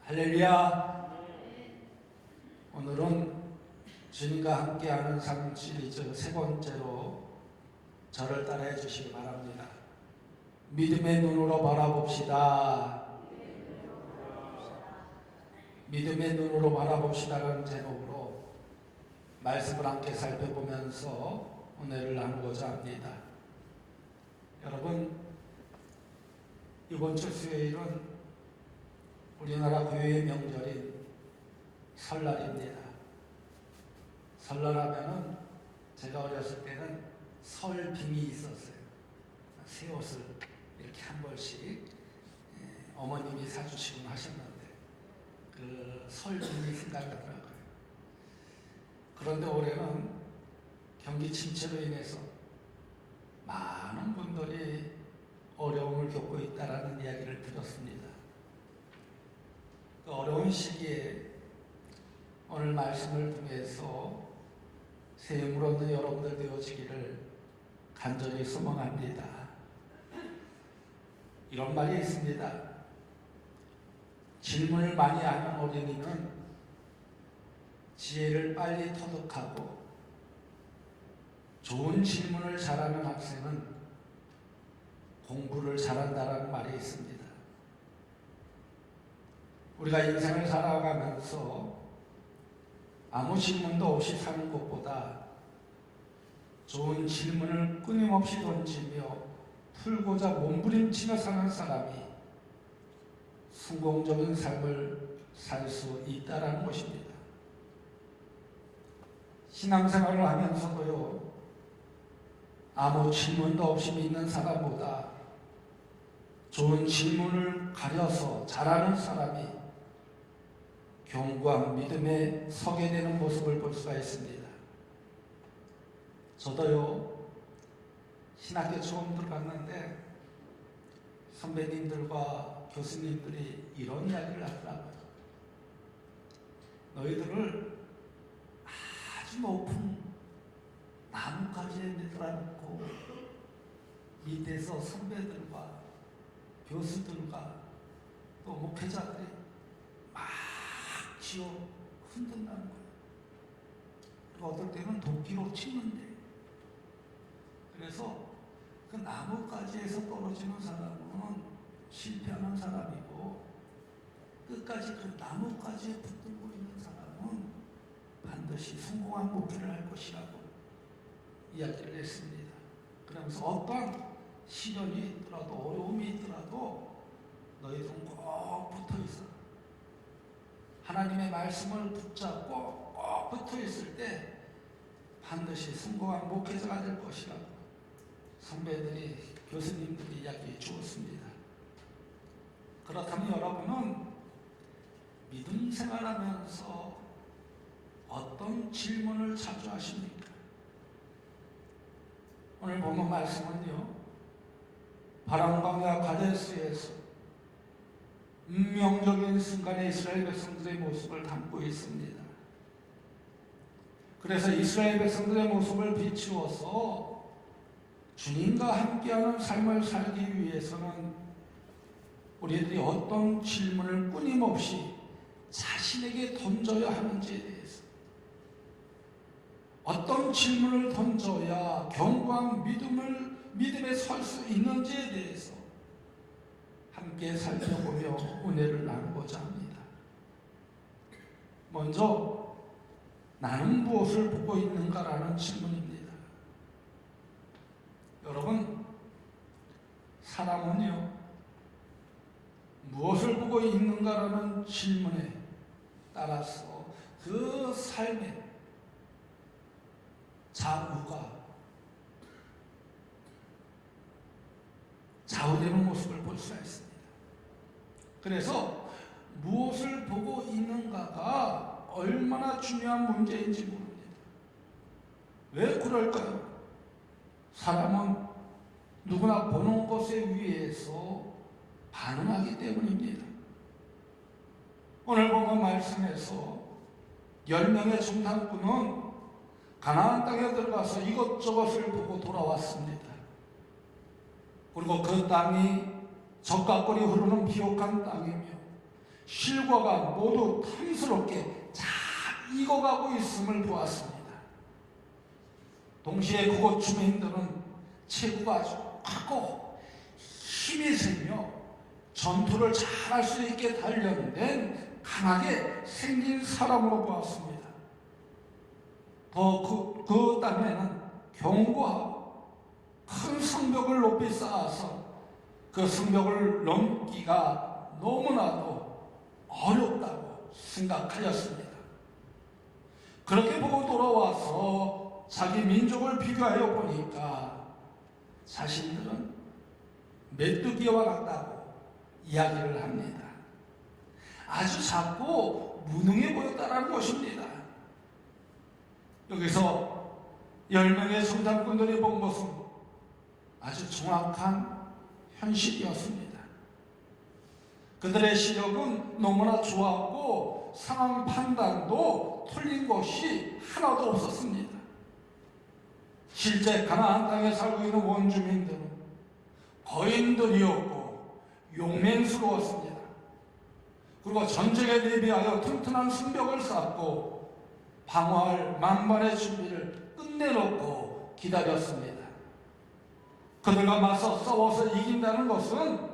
할렐루야. 오늘은 주님과 함께하는 삶 시리즈 세 번째로 저를 따라해 주시기 바랍니다. 믿음의 눈으로 바라봅시다. 믿음의 눈으로 바라봅시다라는 제목으로 말씀을 함께 살펴보면서 은혜를 나누고자 합니다. 여러분, 이번 주 수요일은 우리나라 교회의 명절인 설날입니다. 설날하면은 제가 어렸을 때는 설빙이 있었어요. 새 옷을 이렇게 한 벌씩 어머님이 사주시곤 하셨는데 그 설빙이 생각나더라고요. 그런데 올해는 경기 침체로 인해서 많은 분들이 어려움을 겪고 있다는 이야기를 들었습니다. 그 어려운 시기에 오늘 말씀을 통해서 새 힘을 얻는 여러분들 되어지기를 간절히 소망합니다. 이런 말이 있습니다. 질문을 많이 하는 어린이는 지혜를 빨리 터득하고 좋은 질문을 잘하는 학생은 공부를 잘한다는 말이 있습니다. 우리가 인생을 살아가면서 아무 질문도 없이 사는 것보다 좋은 질문을 끊임없이 던지며 풀고자 몸부림치며 사는 사람이 성공적인 삶을 살 수 있다는 것입니다. 신앙생활을 하면서도요, 아무 질문도 없이 믿는 사람보다 좋은 질문을 가려서 잘하는 사람이 견고한 믿음에 서게 되는 모습을 볼 수가 있습니다. 저도요, 신학교 처음 들어갔는데 선배님들과 교수님들이 이런 이야기를 하더라고요. 너희들을 아주 높은 나뭇가지에 매달아놓고 밑에서 선배들과 교수들과 또 목회자들이 막 지어 흔든다는 거예요. 그리고 어떨 때는 도끼로 치는데, 그래서 그 나뭇가지에서 떨어지는 사람은 실패하는 사람이고 끝까지 그 나뭇가지에 붙들고 있는 사람은 반드시 성공한 목표를 할 것이라고 이야기를 했습니다. 그러면서 어떤 시련이 있더라도 어려움이 있더라도 너희들은 꼭 붙어 있어. 하나님의 말씀을 붙잡고 꼭 붙어 있을 때 반드시 성공한 목회자가 될 것이라고 선배들이, 교수님들이 이야기해 주었습니다. 그렇다면 여러분은 믿음 생활하면서 어떤 질문을 자주 하십니까? 오늘 본문 말씀은요, 바람광야 가데스에서 운명적인 순간에 이스라엘 백성들의 모습을 담고 있습니다. 그래서 이스라엘 백성들의 모습을 비추어서 주님과 함께하는 삶을 살기 위해서는 우리들이 어떤 질문을 끊임없이 자신에게 던져야 하는지에 대해서, 어떤 질문을 던져야 견고한 믿음에 설 수 있는지에 대해서 함께 살펴보며 은혜를 나누고자 합니다. 먼저, 나는 무엇을 보고 있는가라는 질문입니다. 여러분, 사람은요, 무엇을 보고 있는가라는 질문에 따라서 그 삶의 좌우되는 모습을 볼 수가 있습니다. 그래서 무엇을 보고 있는가가 얼마나 중요한 문제인지 모릅니다. 왜 그럴까요? 사람은 누구나 보는 것에 의해서 반응하기 때문입니다. 오늘 본문 말씀에서 10명의 중산꾼은 가나안 땅에 들어가서 이것저것을 보고 돌아왔습니다. 그리고 그 땅이 적각거리 흐르는 비옥한 땅이며 실과가 모두 탐스럽게 잘 익어가고 있음을 보았습니다. 동시에 그곳 주민들은 체구가 아주 크고 힘이 세며 전투를 잘할 수 있게 단련된 강하게 생긴 사람으로 보았습니다. 그 땅에는 견고하고 큰 성벽을 높이 쌓아서 그 성벽을 넘기가 너무나도 어렵다고 생각하였습니다. 그렇게 보고 돌아와서 자기 민족을 비교하여 보니까 자신들은 메뚜기와 같다고 이야기를 합니다. 아주 작고 무능해 보였다는 것입니다. 여기서 10명의 성장꾼들이 본 것은 아주 정확한 현실이었습니다. 그들의 시력은 너무나 좋았고 상황 판단도 틀린 것이 하나도 없었습니다. 실제 가나안 땅에 살고 있는 원주민들은 거인들이었고 용맹스러웠습니다. 그리고 전쟁에 대비하여 튼튼한 성벽을 쌓고 방어할 만반의 준비를 끝내놓고 기다렸습니다. 그들과 맞서 싸워서 이긴다는 것은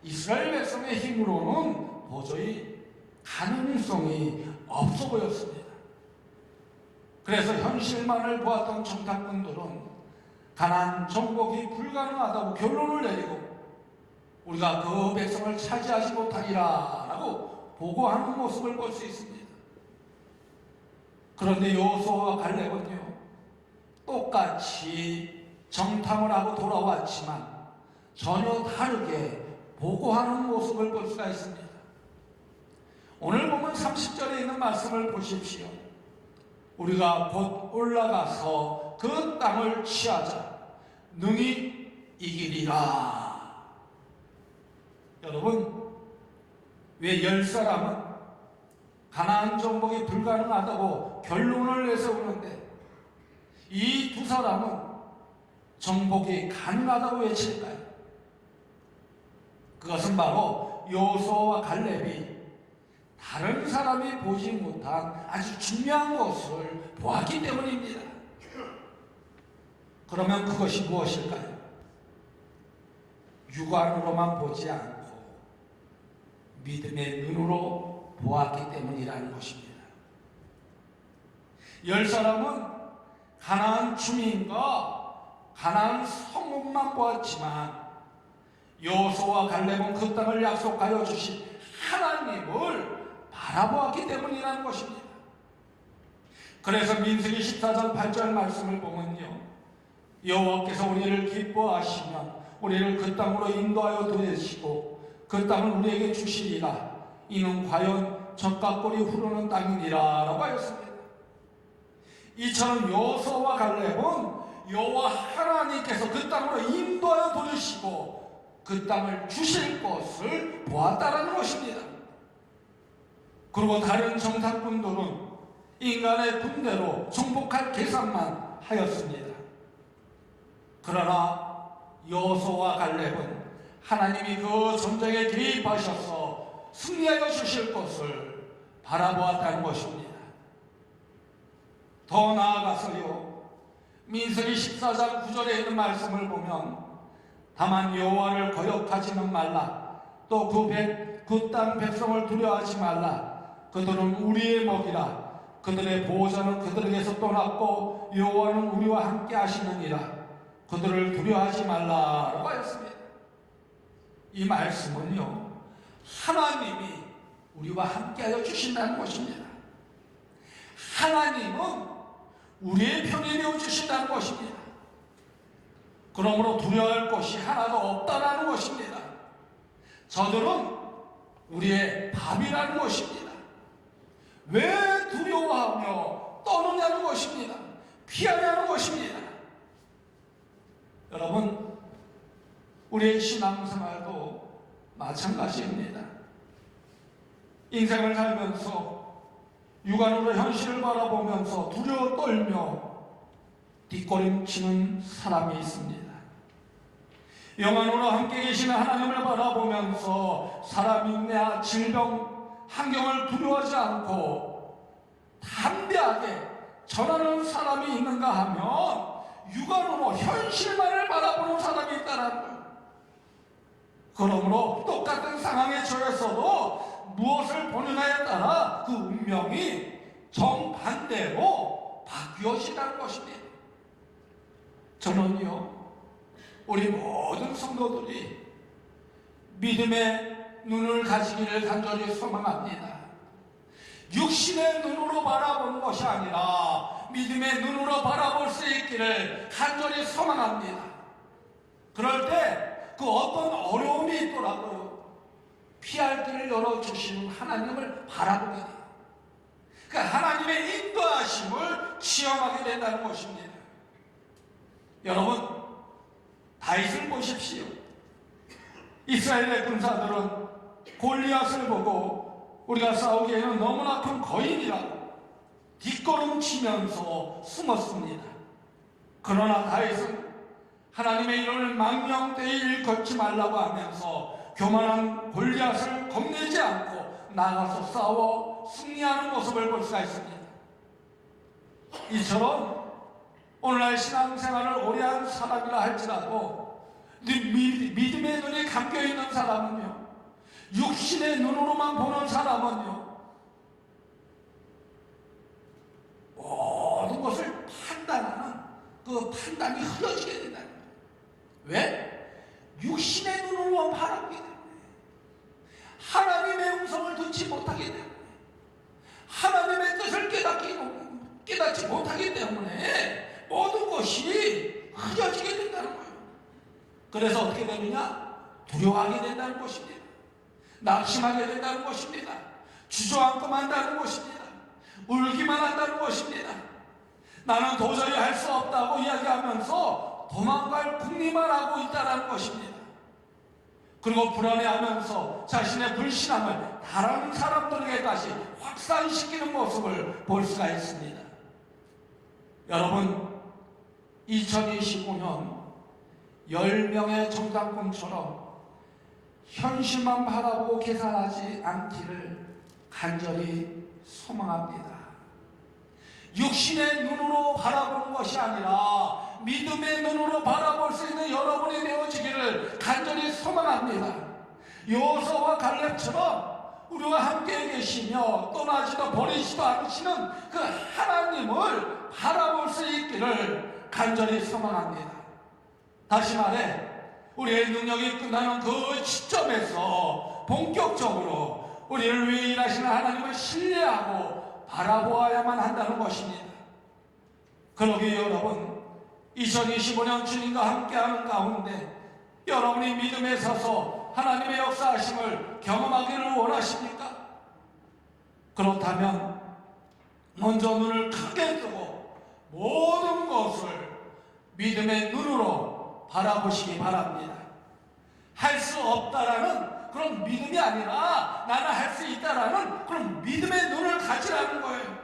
이스라엘 백성의 힘으로는 도저히 가능성이 없어 보였습니다. 그래서 현실만을 보았던 정탐꾼들은 가나안 정복이 불가능하다고 결론을 내리고 우리가 그 백성을 차지하지 못하리라 라고 보고하는 모습을 볼 수 있습니다. 그런데 여호수아와 갈렙은요, 똑같이 정탐을 하고 돌아왔지만 전혀 다르게 보고하는 모습을 볼 수가 있습니다. 오늘 보면 30절에 있는 말씀을 보십시오. 우리가 곧 올라가서 그 땅을 취하자 능히 이기리라. 여러분, 왜 10사람은 가나안 정복이 불가능하다고 결론을 내세우는데 이 2사람은 정복이 가능하다고 외칠까요? 그것은 바로 여호수아와 갈렙이 다른 사람이 보지 못한 아주 중요한 것을 보았기 때문입니다. 그러면 그것이 무엇일까요? 육안으로만 보지 않고 믿음의 눈으로 보았기 때문이라는 것입니다. 10사람은 가나안 주민과 가나안 성읍만 보았지만 여호수아와 갈렙은 그 땅을 약속하여 주신 하나님을 바라보았기 때문이라는 것입니다. 그래서 민수기 14장 8절 말씀을 보면요, 여호와께서 우리를 기뻐하시면 우리를 그 땅으로 인도하여 들이시고 그 땅을 우리에게 주시리라. 이는 과연 젖과 꿀이 흐르는 땅이니라 라고 하였습니다. 이처럼 여호수아와 갈렙은 여호와 하나님께서 그 땅으로 인도하여 들이시고 그 땅을 주실 것을 보았다는 것입니다. 그리고 다른 정탐꾼들은 인간의 군대로 정복할 계산만 하였습니다. 그러나 여호수아와 갈렙은 하나님이 그 전쟁에 개입하셔서 승리하여 주실 것을 바라보았다는 것입니다. 더 나아가서요, 민수기 14장 9절에 있는 말씀을 보면 다만 여호와를 거역하지는 말라. 또 그 땅 백성을 두려워하지 말라. 그들은 우리의 먹이라. 그들의 보호자는 그들에게서 떠났고 여호와는 우리와 함께 하시느니라. 그들을 두려워하지 말라라고 하였습니다. 이 말씀은요, 하나님이 우리와 함께하여 주신다는 것입니다. 하나님은 우리의 편이 되어 주신다는 것입니다. 그러므로 두려워할 것이 하나도 없다라는 것입니다. 저들은 우리의 밥이라는 것입니다. 왜 두려워하며 떠느냐는 것입니다. 피하냐는 것입니다. 여러분, 우리의 신앙생활도 마찬가지입니다. 인생을 살면서 육안으로 현실을 바라보면서 두려워 떨며 뒷걸음치는 사람이 있습니다. 영안으로 함께 계시는 하나님을 바라보면서 사람 인내와 질병, 환경을 두려워하지 않고 담대하게 전하는 사람이 있는가 하면 육안으로 현실만을 바라보는 사람이 있다는 거예요. 그러므로 똑같은 상황에 처했어도 무엇을 보느냐에 따라 그 운명이 정반대로 바뀌어진다는 것입니다. 저는요, 우리 모든 성도들이 믿음의 눈을 가지기를 간절히 소망합니다. 육신의 눈으로 바라보는 것이 아니라 믿음의 눈으로 바라볼 수 있기를 간절히 소망합니다. 그럴 때 그 어떤 어려움이 있더라고요. 피할 길을 열어주시는 하나님을 바라보게 돼요. 그 하나님의 인도하심을 체험하게 된다는 것입니다. 여러분, 다윗을 보십시오. 이스라엘의 군사들은 골리앗을 보고 우리가 싸우기에는 너무나 큰 거인이라고 뒷걸음치면서 숨었습니다. 그러나 다윗은 하나님의 이름을 망령되이 일컫지 말라고 하면서 교만한 골리앗을 겁내지 않고 나가서 싸워 승리하는 모습을 볼 수가 있습니다. 이처럼 오늘날 신앙생활을 오래 한 사람이라 할지라도 믿음의 눈이 감겨있는 사람은요, 육신의 눈으로만 보는 사람은요, 모든 것을 판단하는 그 판단이 흐려지게 된다는 거예요. 왜? 육신의 눈으로만 바라보기 때문에, 하나님의 음성을 듣지 못하기 때문에, 하나님의 뜻을 깨닫지 못하기 때문에 모든 것이 흐려지게 된다는 거예요. 그래서 어떻게 되느냐? 두려워하게 된다는 것입니다. 낙심하게 된다는 것입니다. 주저앉고 만다는 것입니다. 울기만 한다는 것입니다. 나는 도저히 할 수 없다고 이야기하면서 도망갈 궁리만 하고 있다는 것입니다. 그리고 불안해하면서 자신의 불신앙을 다른 사람들에게까지 확산시키는 모습을 볼 수가 있습니다. 여러분, 2025년 10명의 정당권처럼 현실만 바라보고 계산하지 않기를 간절히 소망합니다. 육신의 눈으로 바라보는 것이 아니라 믿음의 눈으로 바라볼 수 있는 여러분이 되어지기를 간절히 소망합니다. 여호수아와 갈렙처럼 우리와 함께 계시며 떠나지도 버리지도 않으시는 그 하나님을 바라볼 수 있기를 간절히 소망합니다. 다시 말해, 우리의 능력이 끝나는 그 시점에서 본격적으로 우리를 위해 일하시는 하나님을 신뢰하고 바라보아야만 한다는 것입니다. 그러기에 여러분, 2025년 주님과 함께하는 가운데 여러분이 믿음에 서서 하나님의 역사하심을 경험하기를 원하십니까? 그렇다면 먼저 눈을 크게 뜨고 모든 것을 믿음의 눈으로 바라보시기 바랍니다. 할 수 없다라는 그런 믿음이 아니라 나는 할 수 있다라는 그런 믿음의 눈을 가지라는 거예요.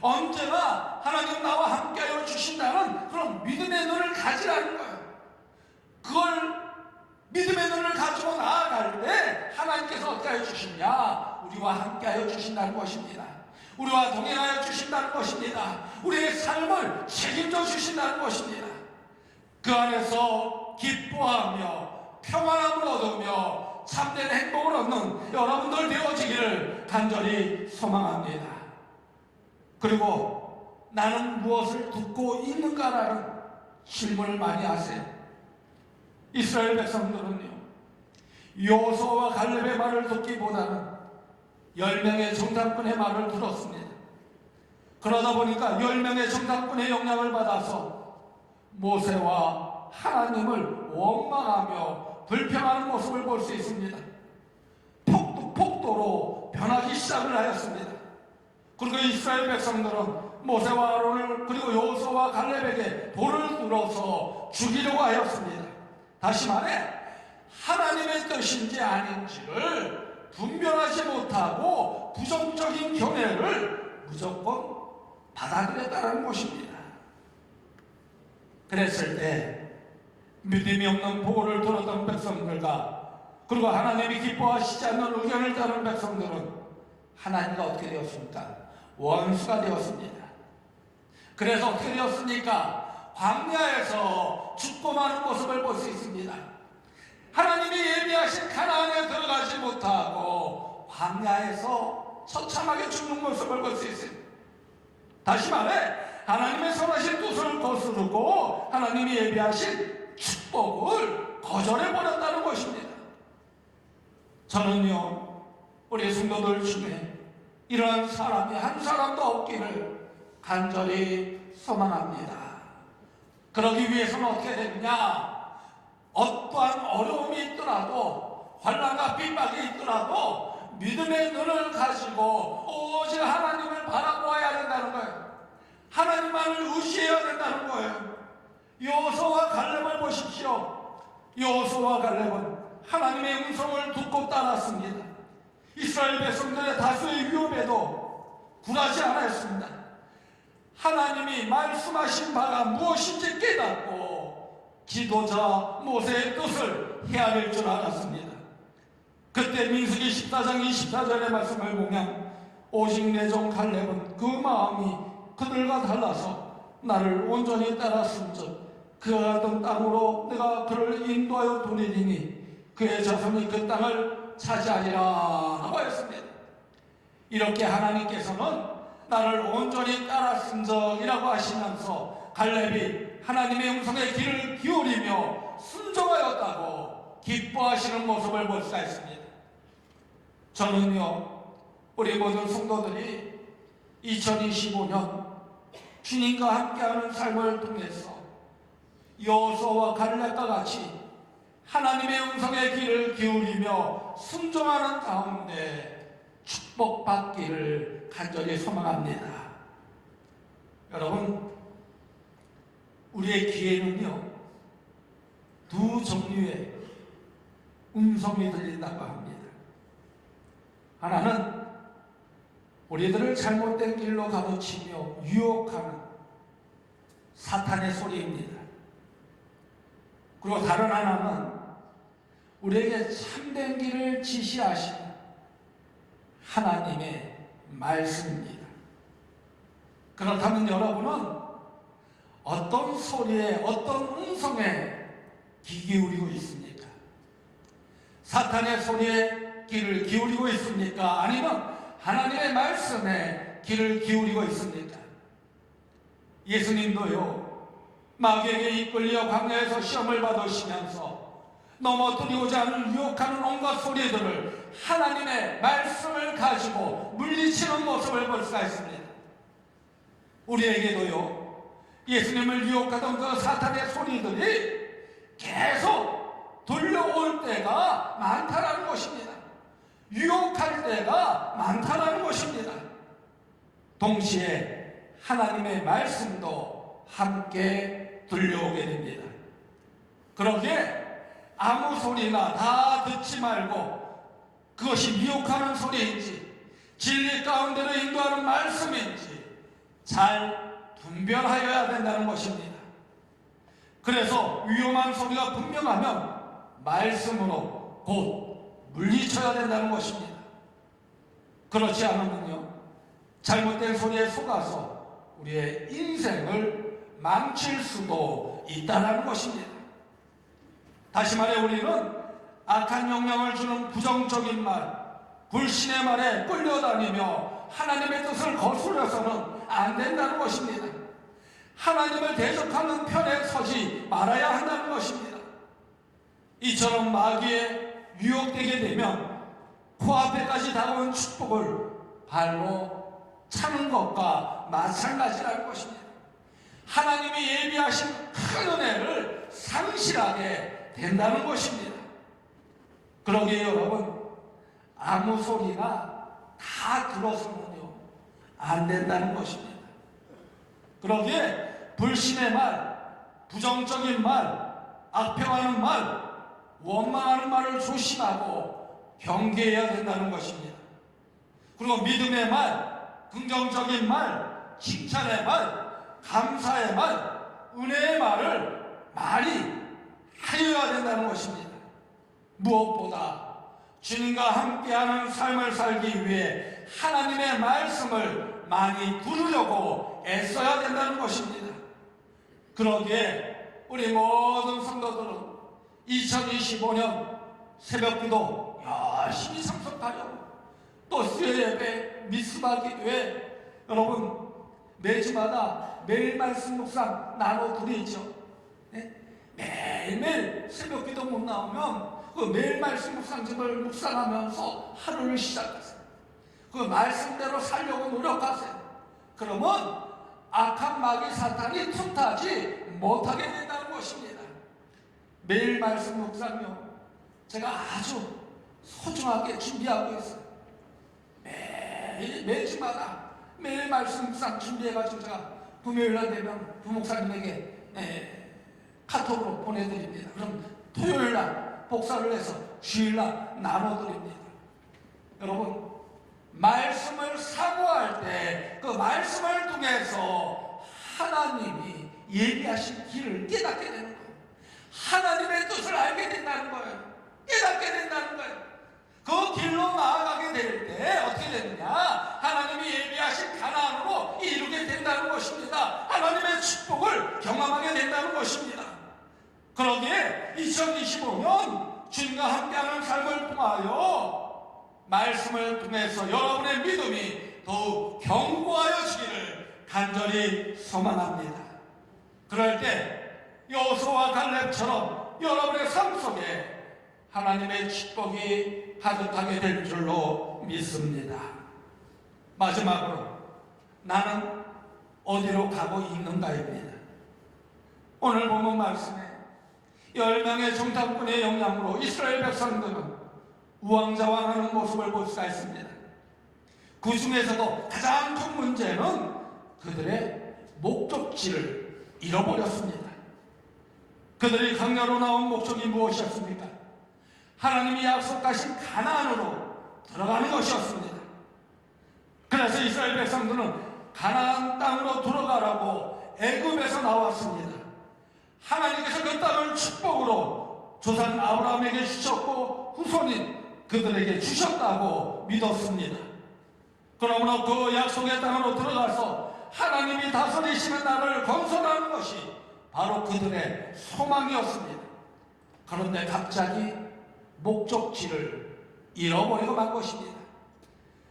언제나 하나님 나와 함께하여 주신다는 그런 믿음의 눈을 가지라는 거예요. 그걸 믿음의 눈을 가지고 나아갈 때 하나님께서 어떻게 하여 주시냐? 우리와 함께하여 주신다는 것입니다. 우리와 동행하여 주신다는 것입니다. 우리의 삶을 책임져 주신다는 것입니다. 그 안에서 기뻐하며 평안함을 얻으며 참된 행복을 얻는 여러분들 되어지기를 간절히 소망합니다. 그리고 나는 무엇을 듣고 있는가라는 질문을 많이 하세요. 이스라엘 백성들은요, 여호수아와 갈렙의 말을 듣기보다는 10명의 정탐꾼의 말을 들었습니다. 그러다 보니까 10명의 정탐꾼의 영향을 받아서 모세와 하나님을 원망하며 불평하는 모습을 볼 수 있습니다. 폭도로 변하기 시작을 하였습니다. 그리고 이스라엘 백성들은 모세와 아론을 그리고 여호수아와 갈렙에게 돌을 들어서 죽이려고 하였습니다. 다시 말해, 하나님의 뜻인지 아닌지를 분별하지 못하고 부정적인 견해를 무조건 받아들였다는 것입니다. 그랬을 때 믿음이 없는 보고를 들었던 백성들과 그리고 하나님이 기뻐하시지 않는 의견을 따른 백성들은 하나님과 어떻게 되었습니까? 원수가 되었습니다. 그래서 어떻게 되었습니까? 광야에서 죽고 마는 모습을 볼 수 있습니다. 하나님이 예비하신 가나안에 들어가지 못하고 광야에서 처참하게 죽는 모습을 볼 수 있습니다. 다시 말해 하나님의 선하신 뜻을 거스르고 하나님이 예비하신 축복을 거절해버렸다는 것입니다. 저는요, 우리 성도들 중에 이러한 사람이 한 사람도 없기를 간절히 소망합니다. 그러기 위해서는 어떻게 되느냐? 어떠한 어려움이 있더라도 환난과 핍박이 있더라도 믿음의 눈을 가지고 오직 하나님을 바라보아야 된다는 거예요. 하나님만을 의지해야 된다는 거예요. 여호수아와 갈렙을 보십시오. 여호수아와 갈렙은 하나님의 음성을 듣고 따랐습니다. 이스라엘 백성들의 다수의 위협에도 굴하지 않았습니다. 하나님이 말씀하신 바가 무엇인지 깨닫고 지도자 모세의 뜻을 헤아릴 줄 알았습니다. 그때 민수기 14장 24절의 말씀을 보면 오직 내 종 갈렙은 그 마음이 그들과 달라서 나를 온전히 따랐음즉 그가 가던 땅으로 내가 그를 인도하여 보내리니 그의 자손이 그 땅을 차지하리라 라고 했습니다. 이렇게 하나님께서는 나를 온전히 따랐음적이라고 하시면서 갈렙이 하나님의 음성에 귀를 기울이며 순종하였다고 기뻐하시는 모습을 볼 수가 있습니다. 저는요, 우리 모든 성도들이 2025년 주님과 함께하는 삶을 통해서 여호수아와 갈렙과 같이 하나님의 음성에 귀를 기울이며 순종하는 가운데 축복받기를 간절히 소망합니다. 여러분, 우리의 귀에는요, 두 종류의 음성이 들린다고 합니다. 하나는 우리들을 잘못된 길로 가르치며 유혹하는 사탄의 소리입니다. 그리고 다른 하나는 우리에게 참된 길을 지시하시는 하나님의 말씀입니다. 그렇다면 여러분은 어떤 소리에, 어떤 음성에 귀 기울이고 있습니까? 사탄의 소리에 귀를 기울이고 있습니까? 아니면 하나님의 말씀에 귀를 기울이고 있습니까? 예수님도요, 마귀에게 이끌려 광야에서 시험을 받으시면서 넘어뜨리고자 하는 유혹하는 온갖 소리들을 하나님의 말씀을 가지고 물리치는 모습을 볼 수가 있습니다. 우리에게도요, 예수님을 유혹하던 그 사탄의 소리들이 계속 들려올 때가 많다라는 것입니다. 유혹할 때가 많다라는 것입니다. 동시에 하나님의 말씀도 함께 들려오게 됩니다. 그러기에 아무 소리나 다 듣지 말고 그것이 미혹하는 소리인지 진리 가운데로 인도하는 말씀인지 잘 분별하여야 된다는 것입니다. 그래서 위험한 소리가 분명하면 말씀으로 곧 물리쳐야 된다는 것입니다. 그렇지 않으면요, 잘못된 소리에 속아서 우리의 인생을 망칠 수도 있다는 것입니다. 다시 말해 우리는 악한 영향을 주는 부정적인 말, 불신의 말에 끌려다니며 하나님의 뜻을 거스려서는 안 된다는 것입니다. 하나님을 대적하는 편에 서지 말아야 한다는 것입니다. 이처럼 마귀에 유혹되게 되면 코앞에까지 다가온 축복을 발로 차는 것과 마찬가지라는 것입니다. 하나님이 예비하신 큰 은혜를 상실하게 된다는 것입니다. 그러기에 여러분, 아무 소리나 다 들어서는요, 안 된다는 것입니다. 그러기에 불신의 말, 부정적인 말, 악평하는 말, 원망하는 말을 조심하고 경계해야 된다는 것입니다. 그리고 믿음의 말, 긍정적인 말, 칭찬의 말, 감사의 말, 은혜의 말을 많이 하여야 된다는 것입니다. 무엇보다 주님과 함께하는 삶을 살기 위해 하나님의 말씀을 많이 들으려고 애써야 된다는 것입니다. 그러기에 우리 모든 성도들은 2025년 새벽기도 열심히 참석하려고, 또 수요 예배, 미스바 기도회 여러분 매주마다 매일 말씀 묵상 나눠드리죠. 네? 매일매일 새벽기도 못 나오면 그 매일 말씀 묵상집을 묵상하면서 하루를 시작하세요. 그 말씀대로 살려고 노력하세요. 그러면 악한 마귀 사탄이 틈타지 못하게 된다는 것입니다. 매일 말씀 묵상요, 제가 아주 소중하게 준비하고 있어요. 매주마다 매일 말씀 묵상 준비해가지고 제가 금요일날 되면 부목사님에게 카톡으로 보내드립니다. 그럼 토요일날 복사를 해서 주일날 나눠드립니다. 여러분, 말씀을 사모할 때 그 말씀을 통해서 하나님이 예비하신 길을 깨닫게 되는 거예요. 하나님의 뜻을 알게 된다는 거예요. 깨닫게 된다는 거예요. 그 길로 나아가게 될 때 어떻게 되느냐? 하나님이 예비하신 가나안으로 이루게 된다는 것입니다. 하나님의 축복을 경험하게 된다는 것입니다. 그러기에 2025년 주님과 함께하는 삶을 통하여 말씀을 통해서 여러분의 믿음이 더욱 견고하여지기를 간절히 소망합니다. 그럴 때 여호수아와 갈렙처럼 여러분의 삶 속에 하나님의 축복이 가득하게 될 줄로 믿습니다. 마지막으로 나는 어디로 가고 있는가입니다. 오늘 본문 말씀에 10명의 정탐꾼의 영향으로 이스라엘 백성들은 우왕좌왕하는 모습을 볼 수가 있습니다. 그 중에서도 가장 큰 문제는 그들의 목적지를 잃어버렸습니다. 그들이 강야로 나온 목적이 무엇이었습니까? 하나님이 약속하신 가나안으로 들어가는 것이었습니다. 그래서 이스라엘 백성들은 가나안 땅으로 들어가라고 애굽에서 나왔습니다. 하나님께서 그 땅을 축복으로 조상 아브라함에게 주셨고 후손인 그들에게 주셨다고 믿었습니다. 그러므로 그 약속의 땅으로 들어가서 하나님이 다스리시는 나라를 건설하는 것이 바로 그들의 소망이었습니다. 그런데 갑자기 목적지를 잃어버리고 만 것입니다.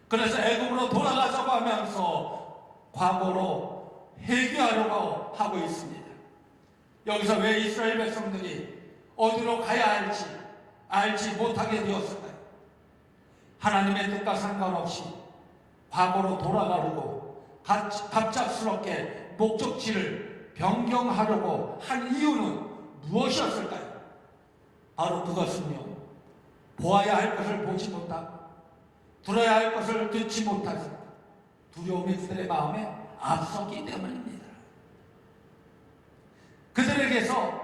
그래서 애굽으로 돌아가자고 하면서 과거로 회귀하려고 하고 있습니다. 여기서 왜 이스라엘 백성들이 어디로 가야 할지 알지 못하게 되었을까요? 하나님의 뜻과 상관없이 과거로 돌아가려고 갑작스럽게 목적지를 변경하려고 한 이유는 무엇이었을까요? 바로 그것은요, 보아야 할 것을 보지 못하고 들어야 할 것을 듣지 못해서 두려움이 그들의 마음에 앞섰기 때문입니다. 그들에게서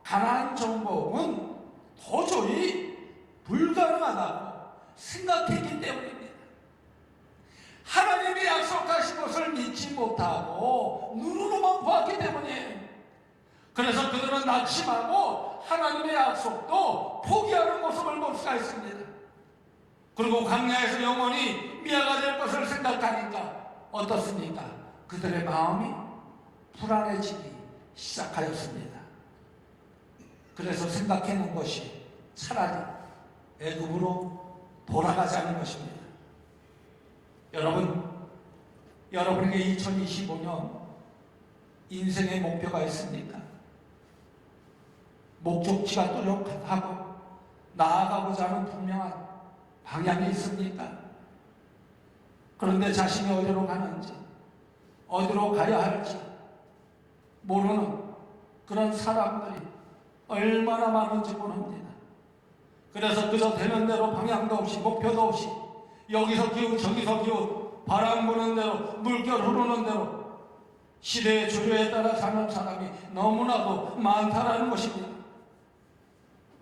가나안 정복은 도저히 불가능하다고 생각했기 때문입니다. 하나님이 약속하신 것을 믿지 못하고 눈으로만 보았기 때문이에요. 그래서 그들은 낙심하고 하나님의 약속도 포기하는 모습을 볼 수가 있습니다. 그리고 광야에서 영원히 미아가 될 것을 생각하니까 어떻습니까? 그들의 마음이 불안해지기 시작하였습니다. 그래서 생각해놓은 것이 차라리 애굽으로 돌아가자는 것입니다. 여러분에게 2025년 인생의 목표가 있습니까? 목적지가 뚜렷하고 나아가고자 하는 분명한 방향이 있습니까? 그런데 자신이 어디로 가는지, 어디로 가야 할지 모르는 그런 사람들이 얼마나 많은지 모릅니다. 그래서 그저 되는 대로 방향도 없이 목표도 없이 여기서 기웃 저기서 기웃 바람 부는 대로 물결 흐르는 대로 시대의 조류에 따라 사는 사람이 너무나도 많다라는 것입니다.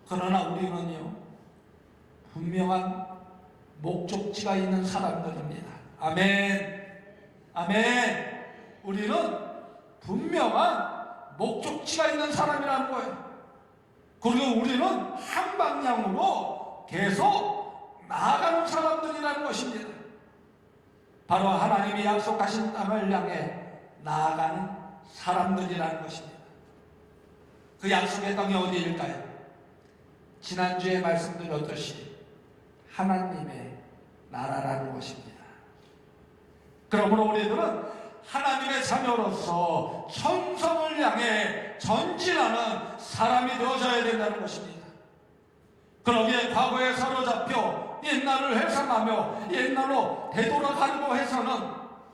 그러나 우리는요, 분명한 목적지가 있는 사람들입니다. 아멘. 아멘. 우리는 분명한 목적지가 있는 사람이라는 거예요. 그리고 우리는 한 방향으로 계속 나아가는 사람들이라는 것입니다. 바로 하나님이 약속하신 땅을 향해 나아가는 사람들이라는 것입니다. 그 약속의 땅이 어디일까요? 지난주에 말씀드렸듯이 하나님의 나라라는 것입니다. 그러므로 우리들은 하나님의 자녀로서 천성을 향해 전진하는 사람이 되어져야 된다는 것입니다. 그러기에 과거에 사로잡혀 옛날을 회상하며 옛날로 되돌아가려고 해서는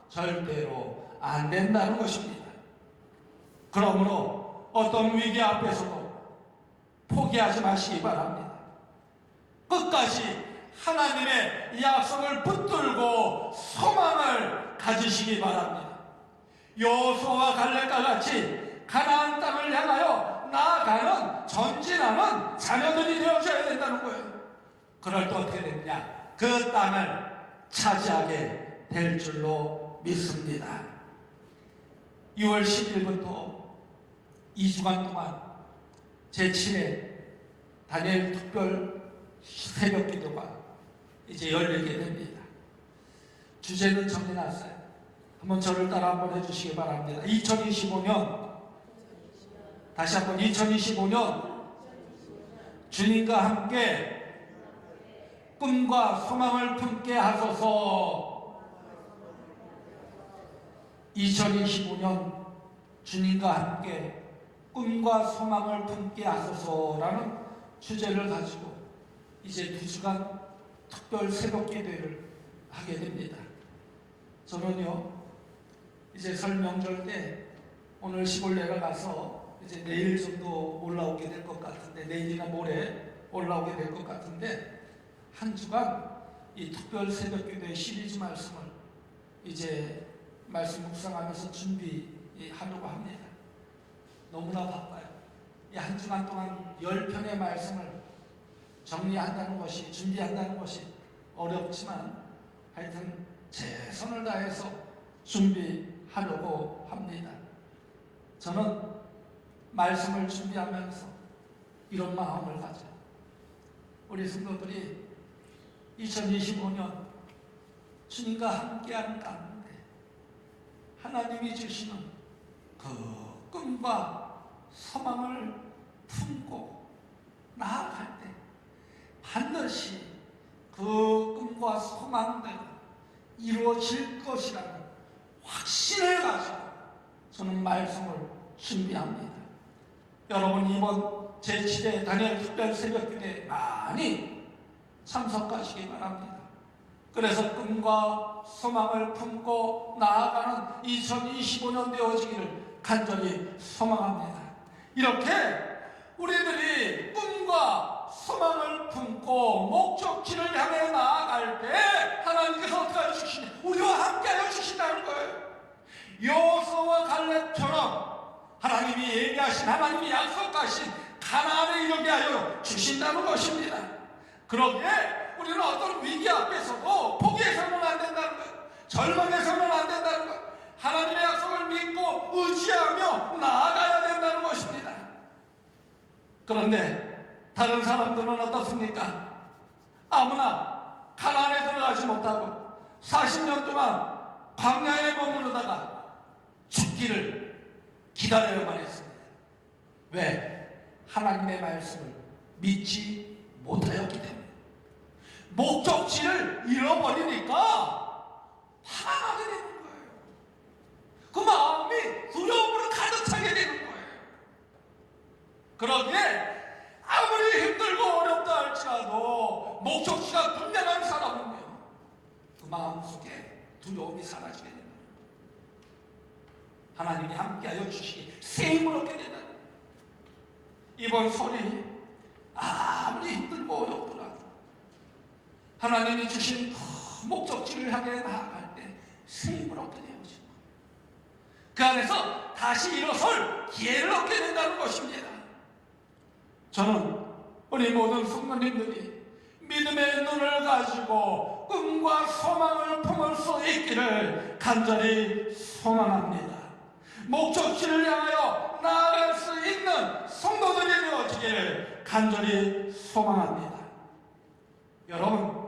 절대로 안 된다는 것입니다. 그러므로 어떤 위기 앞에서도 포기하지 마시기 바랍니다. 끝까지 하나님의 약속을 붙들고 소망을 가지시기 바랍니다. 여호수아와 갈렙과 같이 가나안 땅을 향하여 나아가는 전진하는 자녀들이 되어져야 된다는 거예요. 그럴 때 어떻게 되느냐? 그 땅을 차지하게 될 줄로 믿습니다. 6월 10일부터 2주간 동안 제7회 다니엘 특별 새벽 기도가 이제 열리게 됩니다. 주제는 정해놨어요. 한번 저를 따라 한번 해주시기 바랍니다. 2025년 다시 한번 2025년 주님과 함께 꿈과 소망을 품게 하소서. 2025년 주님과 함께 꿈과 소망을 품게 하소서라는 주제를 가지고 이제 2주간 특별 새벽 기도회를 하게 됩니다. 저는요 이제 설 명절 때 오늘 시골 내려가서 이제 내일 정도 올라오게 될 것 같은데, 내일이나 모레 올라오게 될 것 같은데, 한 주간 이 특별 새벽 기도회 시리즈 말씀을 이제 말씀 묵상하면서 준비하려고 합니다. 너무나 바빠요. 이 한 주간 동안 10편의 말씀을 정리한다는 것이, 준비한다는 것이 어렵지만 하여튼 최선을 다해서 준비하려고 합니다. 저는 말씀을 준비하면서 이런 마음을 가져요. 우리 성도들이 2025년 주님과 함께하는 가운데 하나님이 주시는 그 꿈과 소망을 품고 나아갈 때 반드시 그 꿈과 소망대로 이루어질 것이라는 확신을 가지고 저는 말씀을 준비합니다. 여러분 이번 제7회 다니엘 특별 새벽기도에 많이 참석하시기 바랍니다. 그래서 꿈과 소망을 품고 나아가는 2025년 되어지기를 간절히 소망합니다. 이렇게 우리들이 꿈과 소망을 품고 목적지를 향해 나아갈 때 하나님께서 어떻게 해주시냐? 우리와 함께하여 주신다는 거예요. 여호수아와 갈렙처럼 하나님이 얘기하신, 하나님이 약속하신 가나안에 이르게 하여 주신다는 것입니다. 그러기에 우리는 어떤 위기 앞에서도 포기해서는 안 된다는 거예요. 절망해서는 안 된다는 거예요. 하나님의 약속을 믿고 의지하며 나아가야 된다는 것입니다. 그런데 다른 사람들은 어떻습니까? 아무나 가나안에 들어가지 못하고 40년 동안 광야에 머무르다가 죽기를 기다려야만 했습니다. 왜? 하나님의 말씀을 믿지 못하였기 때문에. 목적지를 잃어버리니까 화나게 되는 거예요. 그 마음이 두려움으로 가득 차게 되는 거예요. 그러기에 아무리 힘들고 어렵다 할지라도 목적지가 분명한 사람은요, 그 마음속에 두려움이 사라지게 됩니다. 하나님이 함께하여 주시기 새 힘을 얻게 된다. 이번 설이 아무리 힘들고 어렵더라도 하나님이 주신 그 목적지를 향해 나아갈 때 새 힘을 얻게 되어지고 그 안에서 다시 일어설 기회를 얻게 된다는 것입니다. 저는 우리 모든 성도님들이 믿음의 눈을 가지고 꿈과 소망을 품을 수 있기를 간절히 소망합니다. 목적지를 향하여 나아갈 수 있는 성도들이 되어지기를 간절히 소망합니다. 여러분,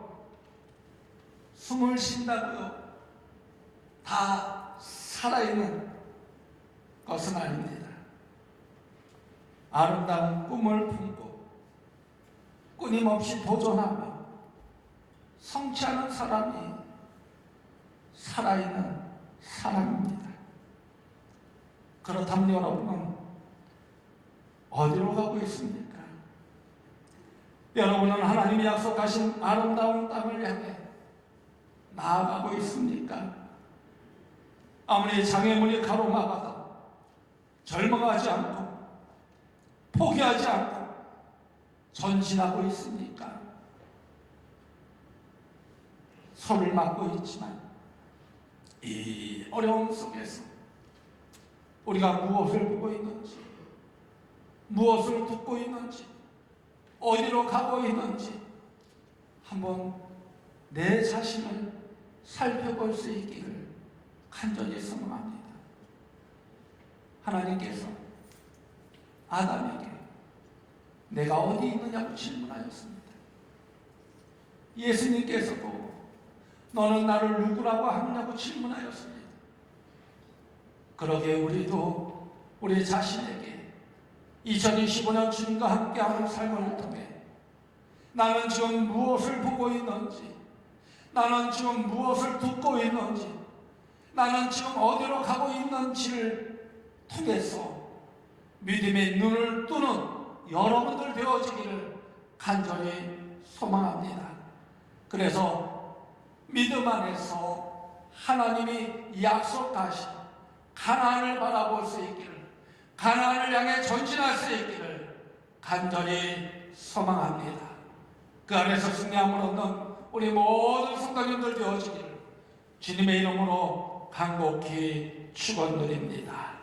숨을 쉰다고요 다 살아있는 것은 아닙니다. 아름다운 꿈을 품고 끊임없이 도전하며 성취하는 사람이 살아있는 사람입니다. 그렇다면 여러분은 어디로 가고 있습니까? 여러분은 하나님이 약속하신 아름다운 땅을 향해 나아가고 있습니까? 아무리 장애물이 가로막아도 절망하지 않고 포기하지 않고 전진하고 있습니까? 손을 맞고 있지만 이 어려움 속에서 우리가 무엇을 보고 있는지, 무엇을 듣고 있는지, 어디로 가고 있는지 한번 내 자신을 살펴볼 수 있기를 간절히 소망합니다. 하나님께서 아담에게 내가 어디 있느냐고 질문하였습니다. 예수님께서도 너는 나를 누구라고 하느냐고 질문하였습니다. 그러게 우리도 우리 자신에게 2025년 주님과 함께하는 삶을 통해 나는 지금 무엇을 보고 있는지, 나는 지금 무엇을 듣고 있는지, 나는 지금 어디로 가고 있는지를 통해서 믿음의 눈을 뜨는 여러분들 되어지기를 간절히 소망합니다. 그래서 믿음 안에서 하나님이 약속하신 가나안을 바라볼 수 있기를, 가나안을 향해 전진할 수 있기를 간절히 소망합니다. 그 안에서 승리함을 얻는 우리 모든 성도님들 되어지기를 주님의 이름으로 간곡히 축원드립니다.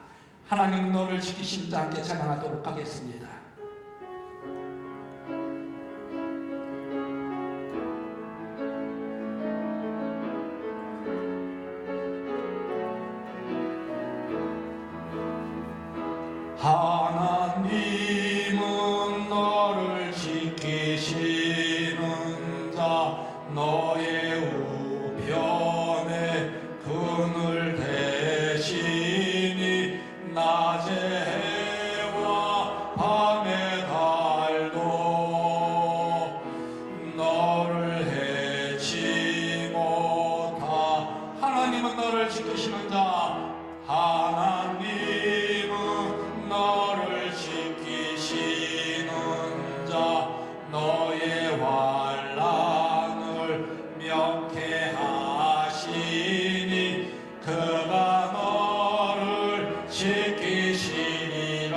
하나님 너를 지키신 자 함께 찬양하도록 하겠습니다. 하나님은 너를 지키시는 자, 너의 우편에 그늘 대시니 낮의 해와 밤의 달도 너를 해치 못하. 하나님은 너를 지키시는 자, 하나님은 너를 지키시는 자, 너의 환난을 명쾌하시니 그가 너를 지키시니라.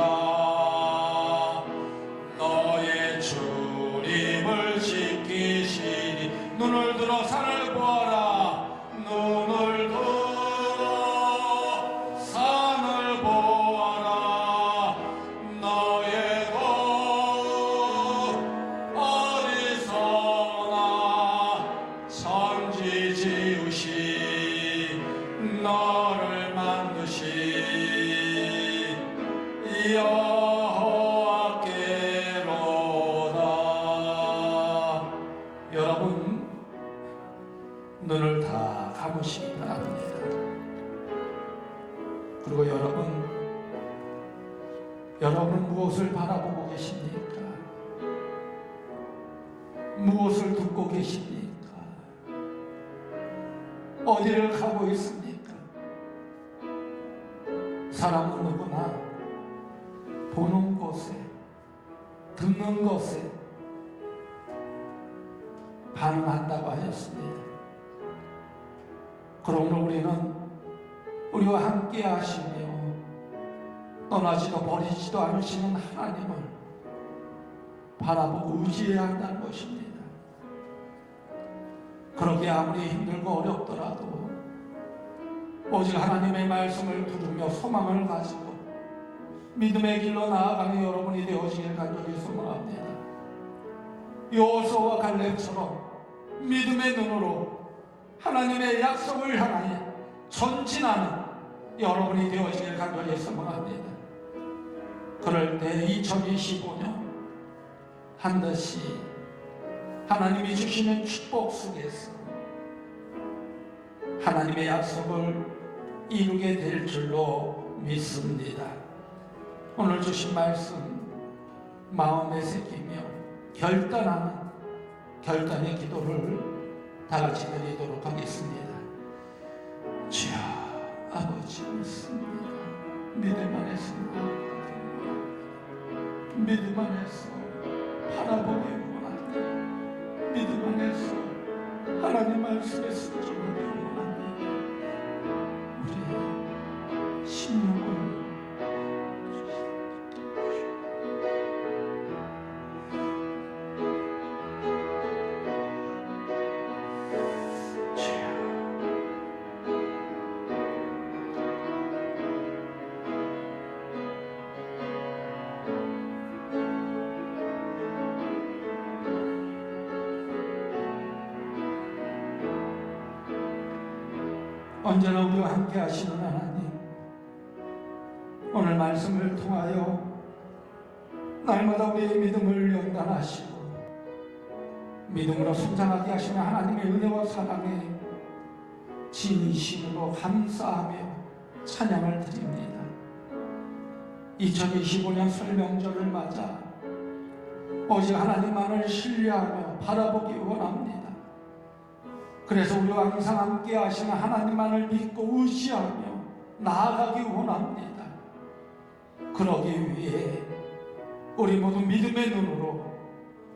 너의 출입을 지키시니 눈을 들어 산을 보아라. 눈을 들어 산을 보아라. 너의 것 어디서나 천지 지으신 너를 만드신 여호와께로다. 여러분 눈을 다 감으시기 바랍니다. 그리고 여러분 무엇을 바라보고 계십니까? 무엇을 듣고 계십니까? 어디를 가고 있습니까? 사람은 누구나 보는 것에, 듣는 것에 반응한다고 하였습니다. 그러므로 우리는 우리와 함께 하시며 떠나지도 버리지도 않으시는 하나님을 바라보고 의지해야 한다는 것입니다. 그러기에 아무리 힘들고 어렵더라도 오직 하나님의 말씀을 부르며 소망을 가지고 믿음의 길로 나아가는 여러분이 되어지길 간절히 소망합니다. 여호수아와 갈렙처럼 믿음의 눈으로 하나님의 약속을 향하여 전진하는 여러분이 되어지길 간절히 소망합니다. 그럴 때 2025년 반드시 하나님이 주시는 축복 속에서 하나님의 약속을 이루게 될 줄로 믿습니다. 오늘 주신 말씀 마음에 새기며 결단하는 결단의 기도를 다 같이 드리도록 하겠습니다. 주여, 아버지 믿습니다. 믿음 안에서 믿음 안에서 바라보기 원합니다. 믿음 안에서 하나님 말씀에 순종하기 원합니다. 우리의 심령을 언제나 우리와 함께 하시는 하나님, 오늘 말씀을 통하여 날마다 우리의 믿음을 연단하시고 믿음으로 성장하게 하시는 하나님의 은혜와 사랑에 진심으로 감사하며 찬양을 드립니다. 2025년 설 명절을 맞아 오직 하나님만을 신뢰하며 바라보기 원합니다. 그래서 우리와 항상 함께 하시는 하나님만을 믿고 의지하며 나아가기 원합니다. 그러기 위해 우리 모두 믿음의 눈으로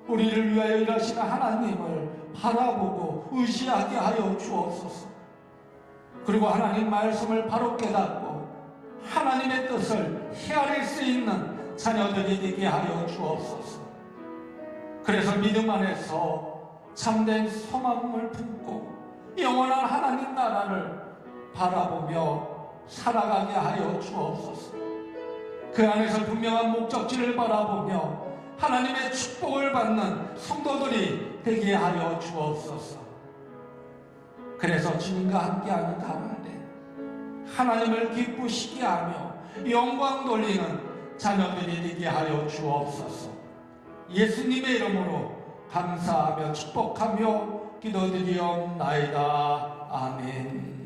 우리를 위하여 일하시는 하나님을 바라보고 의지하게 하여 주옵소서. 그리고 하나님 말씀을 바로 깨닫고 하나님의 뜻을 헤아릴 수 있는 자녀들이 되게 하여 주옵소서. 그래서 믿음 안에서 참된 소망을 품고 영원한 하나님 나라를 바라보며 살아가게 하여 주옵소서. 그 안에서 분명한 목적지를 바라보며 하나님의 축복을 받는 성도들이 되게 하여 주옵소서. 그래서 주님과 함께하는 가운데 하나님을 기쁘시게 하며 영광 돌리는 자녀들이 되게 하여 주옵소서. 예수님의 이름으로 감사하며 축복하며 기도드리옵나이다. 아멘.